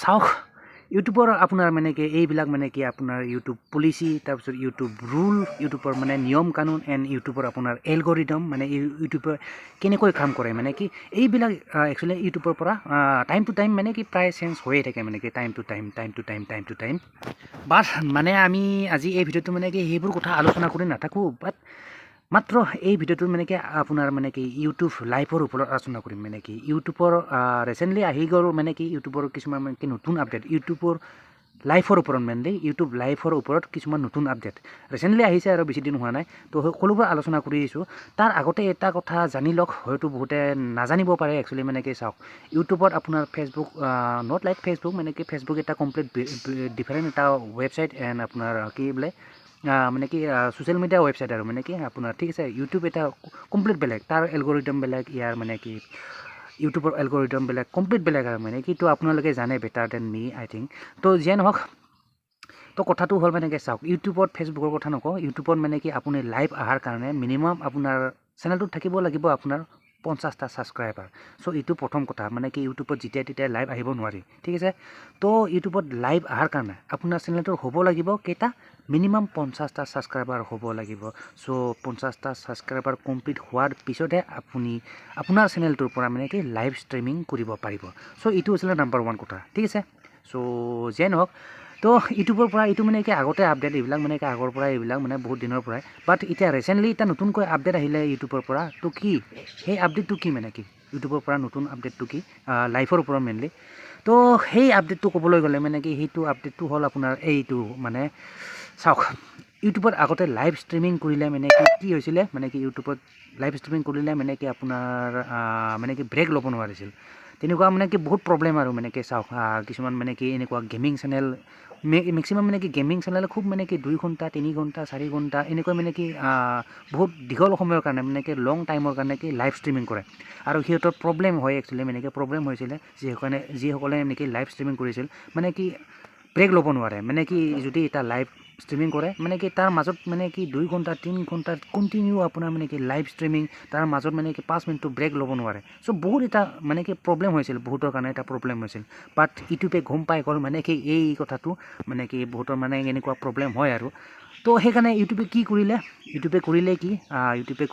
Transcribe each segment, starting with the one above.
চাওক ইউটিউবৰ আপোনাৰ মানে কি এইবিলাক মানে কি আপোনাৰ ইউটিউব পলিচি তাৰপিছত ইউটিউব ৰুল ইউটিউবৰ মানে নিয়ম কানুন এণ্ড ইউটিউবৰ আপোনাৰ এলগৰিদম মানে ইউটিউবৰ কেনেকৈ কাম কৰে মানে কি এইবিলাক একচুৱেলি ইউটিউবৰ পৰা টাইম টু টাইম মানে কি প্ৰায় চেঞ্জ হৈয়ে থাকে মানে কি টাইম টু টাইম বাট মানে আমি আজি এই ভিডিঅ'টো মানে কি সেইবোৰ কথা আলোচনা কৰি নাথাকোঁ বাট মাত্ৰ এই ভিডিঅ'টো মানে কি আপোনাৰ মানে কি ইউটিউব লাইভৰ ওপৰত আলোচনা কৰিম মানে কি ইউটিউবৰ ৰিচেণ্টলি আহি গ'ল মানে কি ইউটিউবৰ কিছুমান মানে কি নতুন আপডেট ইউটিউবৰ লাইভৰ ওপৰত মেইনলি ইউটিউব লাইভৰ ওপৰত কিছুমান নতুন আপডেট ৰিচেণ্টলি আহিছে আৰু বেছি দিন হোৱা নাই তো সকলোবোৰ আলোচনা কৰি আহিছোঁ তাৰ আগতে এটা কথা জানি লওক হয়তো বহুতে নাজানিব পাৰে একচুৱেলি মানে কি চাওক ইউটিউবত আপোনাৰ ফেচবুক নট লাইক ফেচবুক মানে কি ফেচবুক এটা কমপ্লিট ডিফাৰেণ্ট এটা ৱেবছাইট এণ্ড আপোনাৰ কি বোলে মানে কি ছ'চিয়েল মিডিয়া ৱেবছাইট আৰু মানে কি আপোনাৰ ঠিক আছে ইউটিউব এটা কমপ্লিট বেলেগ তাৰ এলগৰিদম বেলেগ ইয়াৰ মানে কি ইউটিউবৰ এলগৰিদম বেলেগ কমপ্লিট বেলেগ আৰু মানে কি তো আপোনালোকে জানে বেটাৰ দেন মি আই থিংক তো যিয়ে নহওক তো কথাটো হ'ল মানে কি চাওক ইউটিউবত ফেচবুকৰ কথা নকওঁ ইউটিউবত মানে কি আপুনি লাইভ অহাৰ কাৰণে মিনিমাম আপোনাৰ চেনেলটোত থাকিব লাগিব আপোনাৰ 50টা ছাবস্ক্ৰাইবাৰ চ' এইটো প্ৰথম কথা মানে কি ইউটিউবত যেতিয়া তেতিয়া লাইভ আহিব নোৱাৰি ঠিক আছে তো ইউটিউবত লাইভ অহাৰ কাৰণে আপোনাৰ চেনেলটোৰ হ'ব লাগিব কেইটা মিনিমাম 50টা ছাবস্ক্ৰাইবাৰ হ'ব লাগিব চ' 50টা ছাবস্ক্ৰাইবাৰ কমপ্লিট হোৱাৰ পিছতহে আপুনি আপোনাৰ চেনেলটোৰ পৰা মানে কি লাইভ ষ্ট্ৰিমিং কৰিব পাৰিব চ' এইটো আছিলে নাম্বাৰ 1 কথা ঠিক আছে চ' যিয়ে নহওক তো ইউটিউবৰ পৰা এইটো মানে কি আগতে আপডেট এইবিলাক মানে কি আগৰ পৰা এইবিলাক মানে বহুত দিনৰ পৰাই বাট এতিয়া ৰিচেণ্টলি এটা নতুনকৈ আপডেট আহিলে ইউটিউবৰ পৰা তো কি সেই আপডেটটো কি মানে কি ইউটিউবৰ পৰা নতুন আপডেটটো কি লাইভৰ ওপৰত মেইনলি তো সেই আপডেটটো ক'বলৈ গ'লে মানে কি সেইটো আপডেটটো হ'ল আপোনাৰ এইটো মানে চাওক ইউটিউবত আগতে লাইভ ষ্ট্ৰিমিং কৰিলে মানে কি হৈছিলে মানে কি ইউটিউবত লাইভ ষ্ট্ৰিমিং কৰিলে মানে কি আপোনাৰ মানে কি ব্ৰেক ল'ব নোৱাৰিছিল তেনেকুৱা মানে কি বহুত প্ৰব্লেম আৰু মানে কি চাওক কিছুমান মানে কি এনেকুৱা গেমিং চেনেল মেক্সিমাম মানে কি গেমিং চেনেল খুব মানে কি 2 ঘণ্টা 3 ঘণ্টা 4 ঘণ্টা এনেকৈ মানে কি বহুত দীঘল সময়ৰ কাৰণে মানে কি লং টাইমৰ কাৰণে কি লাইভ ষ্ট্ৰিমিং কৰে আৰু সিহঁতৰ প্ৰব্লেম হয় একচুৱেলি মানে কি প্ৰব্লেম হৈছিলে যিসকলে মানে কি লাইভ ষ্ট্ৰিমিং কৰিছিল মানে কি ব্ৰেক ল'ব নোৱাৰে মানে কি যদি এটা লাইভ ষ্ট্ৰিমিং কৰে মানে কি তাৰ মাজত মানে কি 2 ঘণ্টা 3 ঘণ্টা কণ্টিনিউ আপোনাৰ মানে কি লাইভ ষ্ট্ৰিমিং তাৰ মাজত মানে কি 5 মিনিটটো ব্ৰেক ল'ব নোৱাৰে চ' বহুত এটা মানে কি প্ৰব্লেম হৈছিল বহুতৰ কাৰণে এটা প্ৰব্লেম হৈছিল বাট ইউটিউবে গম পাই গ'ল মানে কি এই কথাটো মানে কি বহুতৰ মানে এনেকুৱা প্ৰব্লেম হয় আৰু তো সেইকাৰণে ইউটিউবে কি কৰিলে ইউটিউবে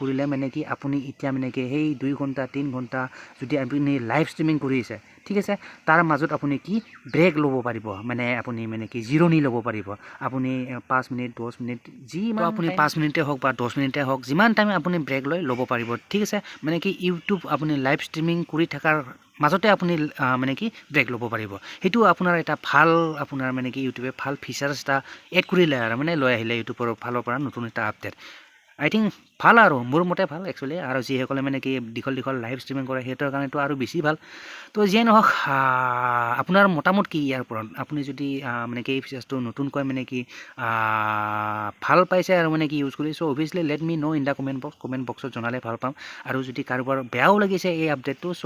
কৰিলে মানে কি আপুনি এতিয়া মানে কি সেই 2 ঘণ্টা 3 ঘণ্টা যদি আপুনি লাইভ ষ্ট্ৰিমিং কৰিছে ঠিক আছে তাৰ মাজত আপুনি কি ব্ৰেক ল'ব পাৰিব মানে আপুনি মানে কি জিৰণি ল'ব পাৰিব আপুনি 5 মিনিট 10 মিনিট যিমান আপুনি 5 মিনিটে হওক বা 10 মিনিটে হওক যিমান টাইম আপুনি ব্ৰেক লৈ ল'ব পাৰিব ঠিক আছে মানে কি ইউটিউব আপুনি লাইভ ষ্ট্ৰিমিং কৰি থকাৰ মাজতে আপুনি মানে কি ব্ৰেক ল'ব পাৰিব সেইটো আপোনাৰ এটা ভাল আপোনাৰ মানে কি ইউটিউবে ভাল ফিচাৰ্ছ এটা এড কৰিলে আৰু মানে লৈ আহিলে ইউটিউবৰ ফালৰ পৰা নতুন এটা আপডেট আই থিংক ভাল আৰু মোৰ মতে ভাল একচুৱেলি আৰু যিসকলে মানে কি দীঘল লাইভ ষ্ট্ৰিমিং কৰে সিহঁতৰ কাৰণেতো আৰু বেছি ভাল তো যিয়ে নহওক আপোনাৰ মতামত কি ইয়াৰ ওপৰত আপুনি যদি মানে কি এই ফিচাৰ্ছটো নতুনকৈ মানে কি ভাল পাইছে আৰু মানে কি ইউজ কৰি চ' অভিয়াছলি let me know' in the comment বক্সত জনালে ভাল পাম আৰু যদি কাৰোবাৰ বেয়াও লাগিছে এই আপডেটটো চ'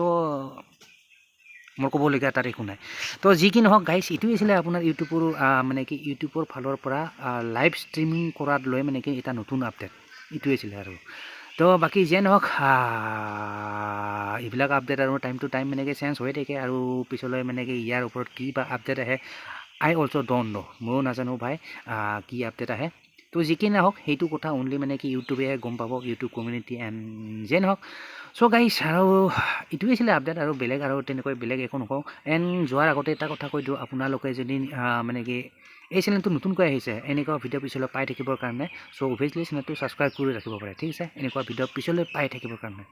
মোৰ ক'বলগীয়া তাত একো নাই তো যি কি নহওক গাইছ এইটোৱে আছিলে আপোনাৰ ইউটিউবৰ মানে কি ইউটিউবৰ ফালৰ পৰা লাইভ ষ্ট্ৰিমিং কৰাত লৈ মানে কি এটা নতুন আপডেট এইটোৱে আছিলে আৰু তো বাকী যিয়ে নহওক এইবিলাক আপডেট আৰু টাইম টু টাইম মানে কি চেঞ্জ হৈ থাকে আৰু পিছলৈ মানে কি ইয়াৰ ওপৰত কি বা আপডেট আহে আই অলছ' ডণ্ট ন' ময়ো নাজানো ভাই কি আপডেট আহে তো যি কি নহওক সেইটো কথা অনলি মানে কি ইউটিউবে গম পাব ইউটিউব কমিউনিটি এণ্ড যিয়ে নহওক চ' গাইছ আৰু এইটোৱে আছিলে আপডেট আৰু বেলেগ আৰু তেনেকৈ বেলেগ একো নকওঁ এণ্ড যোৱাৰ আগতে এটা কথা কৈ দিওঁ আপোনালোকে যদি মানে কি এই চেনেলটো নতুনকৈ আহিছে এনেকুৱা ভিডিঅ' পিছলৈ পাই থাকিবৰ কাৰণে চ' অভিয়াছলি চেনেলটো ছাবস্ক্ৰাইব কৰি ৰাখিব পাৰে ঠিক আছে এনেকুৱা ভিডিঅ' পিছলৈ পাই থাকিবৰ কাৰণে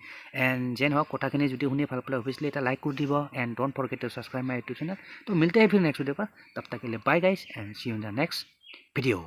এণ্ড যেন নহওক কথাখিনি যদি শুনি ভাল পালে অভিয়াছলি এটা লাইক কৰি দিব and don't forget two subscribe my YouTube channel তো মিলতে হে ফিৰ নেক্সট ভিডিঅ' पर तब तक के लिए bye guys and see you in the next video.